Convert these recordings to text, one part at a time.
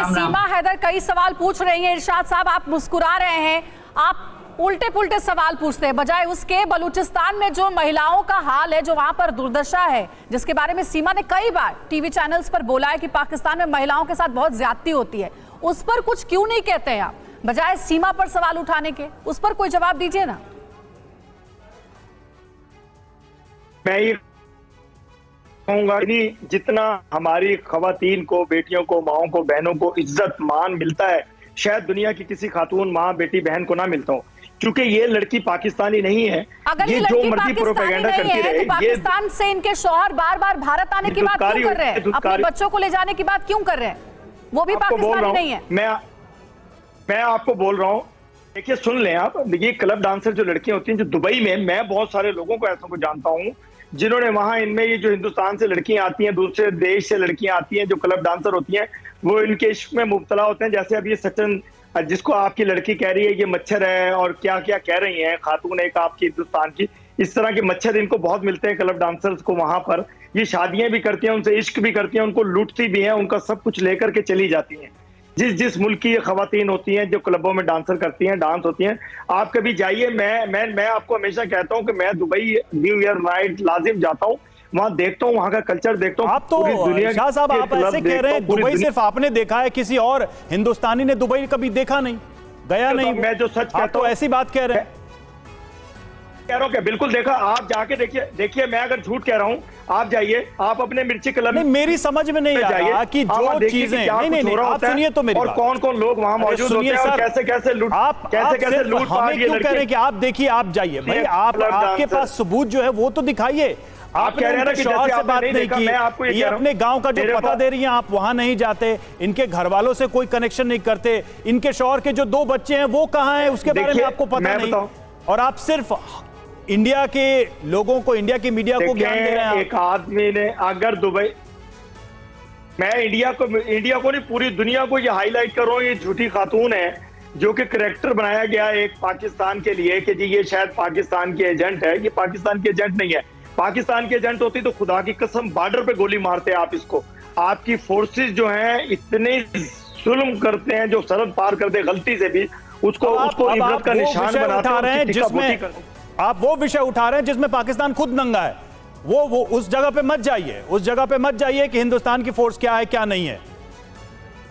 सीमा हैदर कई सवाल पूछ रही हैं। इरशाद साहब, आप मुस्कुरा रहे हैं, आप उल्टे पुल्टे सवाल पूछते हैं, बजाय उसके बलूचिस्तान में जो महिलाओं का हाल है, जो वहां पर दुर्दशा है, जिसके बारे में सीमा ने कई बार टीवी चैनल्स पर बोला है कि पाकिस्तान में महिलाओं के साथ बहुत ज्यादती होती है, उस पर कुछ क्यों नहीं कहते हैं आप, बजाय सीमा पर सवाल उठाने के? उस पर कोई जवाब दीजिए ना। मैं ये कहूंगा कि जितना हमारी खवातीन को, बेटियों को, माओं को, बहनों को इज्जत मान मिलता है, शायद दुनिया की किसी खातून, माँ, बेटी, बहन को ना मिलता हो, क्योंकि ये लड़की पाकिस्तानी नहीं है। अगर ये जो मर्जी प्रोपेगेंडा करती रहे, तो पाकिस्तान से इनके शौहर बार बार भारत आने की बात क्यों कर रहे हैं, अपने बच्चों को ले जाने की बात क्यों कर रहे हैं? वो भी पाकिस्तानी नहीं है। मैं आपको बोल रहा हूँ, देखिए सुन लें आप, ये क्लब डांसर जो लड़कियां होती हैं, जो दुबई में, मैं बहुत सारे लोगों को ऐसा को जानता हूँ जिन्होंने वहां, इनमें ये जो हिंदुस्तान से लड़कियां आती हैं, दूसरे देश से लड़कियां आती हैं, जो क्लब डांसर होती हैं, वो इनके इश्क में मुब्तला होते हैं। जैसे अब ये सचिन, जिसको आपकी लड़की कह रही है ये मच्छर है और क्या क्या कह रही हैं खातून एक आपकी हिंदुस्तान की, इस तरह के मच्छर इनको बहुत मिलते हैं क्लब डांसर्स को वहां पर। ये शादियां भी करती हैं, उनसे इश्क भी करती हैं, उनको लूटती भी हैं, उनका सब कुछ लेकर के चली जाती हैं। जिस मुल्क की ये खवातीन होती हैं जो क्लबों में डांसर करती हैं, डांस होती हैं, आप कभी जाइए। मैं आपको हमेशा कहता हूं कि मैं दुबई न्यू ईयर नाइट लाजिम जाता हूं, वहां देखता हूं, वहां का कल्चर देखता हूं। आप तो शाह साहब, आप ऐसे कह रहे हैं दुबई सिर्फ आपने देखा है, किसी और हिंदुस्तानी ने दुबई कभी देखा नहीं, गया नहीं। मैं जो सच कहता हूं, ऐसी बात कह रहे हैं। कह रहा हूँ कि बिल्कुल देखा, आप जाके देखिए मैं अगर झूठ कह रहा हूँ, आप जाइए, आप अपने मिर्ची क्लब में। मेरी समझ में नहीं आ रहा कि जो चीजें नहीं, आप सुनिए तो मेरी और बात। कौन कौन लोग वहां मौजूद होते हैं और कैसे कैसे लूट, कैसे लूट पाट ये क्यों कह रहे हैं कि आप देखिए, आप जाइए भाई, आप आपके पास सबूत जो है वो तो दिखाइए। आप कह रहे हैं ना कि शौहर से बात नहीं की, मैं आपको ये अपने गांव का जो पता दे रही हैं, आप वहां नहीं जाते, इनके घर वालों से कोई कनेक्शन नहीं करते, इनके शौहर के जो 2 बच्चे हैं वो कहां हैं उसके बारे में आपको पता नहीं, और आप सिर्फ इंडिया के लोगों को, इंडिया की मीडिया को ज्ञान दे रहे हैं। एक आदमी ने अगर दुबई, मैं इंडिया को नहीं पूरी दुनिया को ये हाईलाइट कर रहा हूँ, ये झूठी खातून है जो कि करैक्टर बनाया गया एक पाकिस्तान के लिए कि जी ये शायद पाकिस्तान की एजेंट है। ये पाकिस्तान की एजेंट नहीं है। पाकिस्तान की एजेंट होती तो खुदा की कसम बॉर्डर पे गोली मारते आप इसको। आपकी फोर्सेस जो हैं इतने जुल्म करते हैं, जो सरहद पार करते गलती से भी उसको इबरत का निशान बनाते हैं, जिसमें आप वो विषय उठा रहे हैं जिसमें पाकिस्तान खुद नंगा है। वो उस जगह पे मत जाइए, उस जगह पे मत जाइए कि हिंदुस्तान की फोर्स क्या है क्या नहीं है।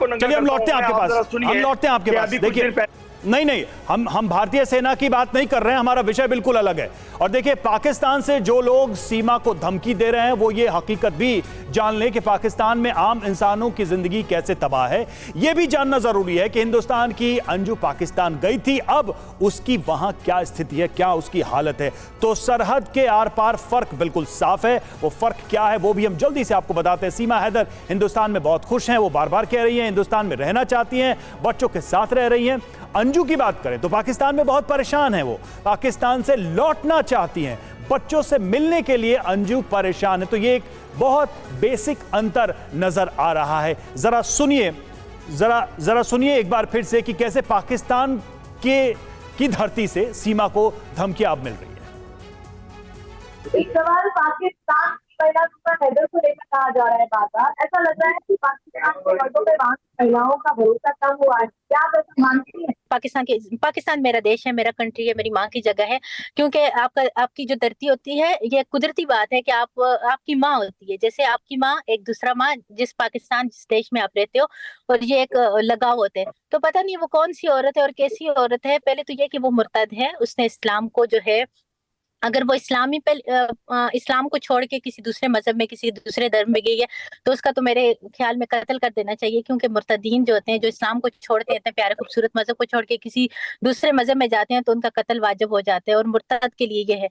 चलिए हम लौटते हैं आपके पास, हम लौटते हैं आपके पास। देखिए नहीं, हम भारतीय सेना की बात नहीं कर रहे हैं, हमारा विषय बिल्कुल अलग है। और देखिए, पाकिस्तान से जो लोग सीमा को धमकी दे रहे हैं वो ये हकीकत भी जान लें कि पाकिस्तान में आम इंसानों की जिंदगी कैसे तबाह है। यह भी जानना जरूरी है कि हिंदुस्तान की अंजू पाकिस्तान गई थी, अब उसकी वहां क्या स्थिति है, क्या उसकी हालत है। तो सरहद के आर पार फर्क बिल्कुल साफ है। वो फर्क क्या है वो भी हम जल्दी से आपको बताते हैं। सीमा हैदर हिंदुस्तान में बहुत खुश हैं, वो बार बार कह रही हैं हिंदुस्तान में रहना चाहती हैं, बच्चों के साथ रह रही हैं। अंजू की बात करें तो पाकिस्तान में बहुत परेशान है, वो पाकिस्तान से लौटना चाहती हैं, बच्चों से मिलने के लिए अंजू परेशान है। तो ये एक बहुत बेसिक अंतर नजर आ रहा है। जरा सुनिए एक बार फिर से कि कैसे पाकिस्तान की धरती से सीमा को धमकियां अब मिल रही है। एक सवाल पाकिस्तान हैदर को लेकर कहा जा रहा है बार-बार। ऐसा लग रहा है कि पाकिस्तान के मर्दों पे वहां महिलाओं का भरोसा कम हुआ है, क्या आप ऐसा मानती हैं? पाकिस्तान मेरा देश है, मेरा कंट्री है, मेरी माँ की जगह है। क्योंकि आपकी जो धरती होती है, ये कुदरती बात है कि आपकी माँ होती है। जैसे आपकी माँ एक दूसरा माँ, जिस देश में आप रहते हो, और ये एक लगाव होते हैं। तो पता नहीं वो कौन सी औरत है और कैसी औरत है। पहले तो ये कि वो मुर्तद है, उसने इस्लाम को जो है, अगर वो इस्लाम को छोड़ के किसी दूसरे मजहब में, किसी दूसरे धर्म में गई है, तो उसका तो मेरे ख्याल में कत्ल कर देना चाहिए। क्योंकि मुर्तदीन जो होते हैं, जो इस्लाम को छोड़ते हैं, इतने प्यारे खूबसूरत मजहब को छोड़ के किसी दूसरे मजहब में जाते हैं, तो उनका कत्ल वाजिब हो जाता है, और मुर्तद के लिए ये है।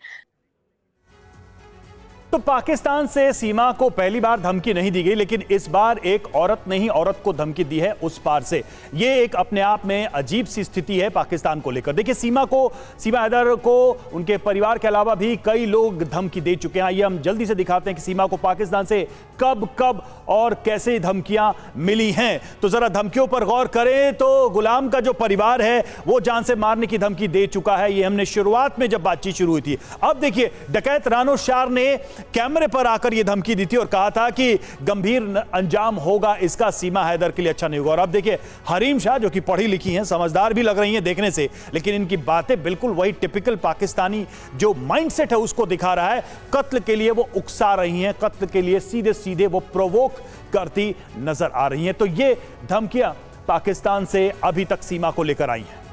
तो पाकिस्तान से सीमा को पहली बार धमकी नहीं दी गई, लेकिन इस बार एक औरत ने ही औरत को धमकी दी है उस पार से। ये एक अपने आप में अजीब सी स्थिति है पाकिस्तान को लेकर। देखिए, सीमा हैदर को उनके परिवार के अलावा भी कई लोग धमकी दे चुके हैं। ये हम जल्दी से दिखाते हैं कि सीमा को पाकिस्तान से कब और कैसे धमकियां मिली हैं। तो जरा धमकियों पर गौर करें तो गुलाम का जो परिवार है वो जान से मारने की धमकी दे चुका है। ये हमने शुरुआत में जब बातचीत शुरू हुई थी। अब देखिए, डकैत रानो शार ने कैमरे पर आकर यह धमकी दी थी और कहा था कि गंभीर अंजाम होगा इसका, सीमा हैदर के लिए अच्छा नहीं होगा। और अब देखिए हरीम शाह जो कि पढ़ी लिखी हैं, समझदार भी लग रही हैं देखने से, लेकिन इनकी बातें बिल्कुल वही टिपिकल पाकिस्तानी जो माइंडसेट है उसको दिखा रहा है। कत्ल के लिए वो उकसा रही हैं, कत्ल के लिए सीधे सीधे वो प्रोवोक करती नजर आ रही हैं। तो ये धमकियां पाकिस्तान से अभी तक सीमा को लेकर आई हैं।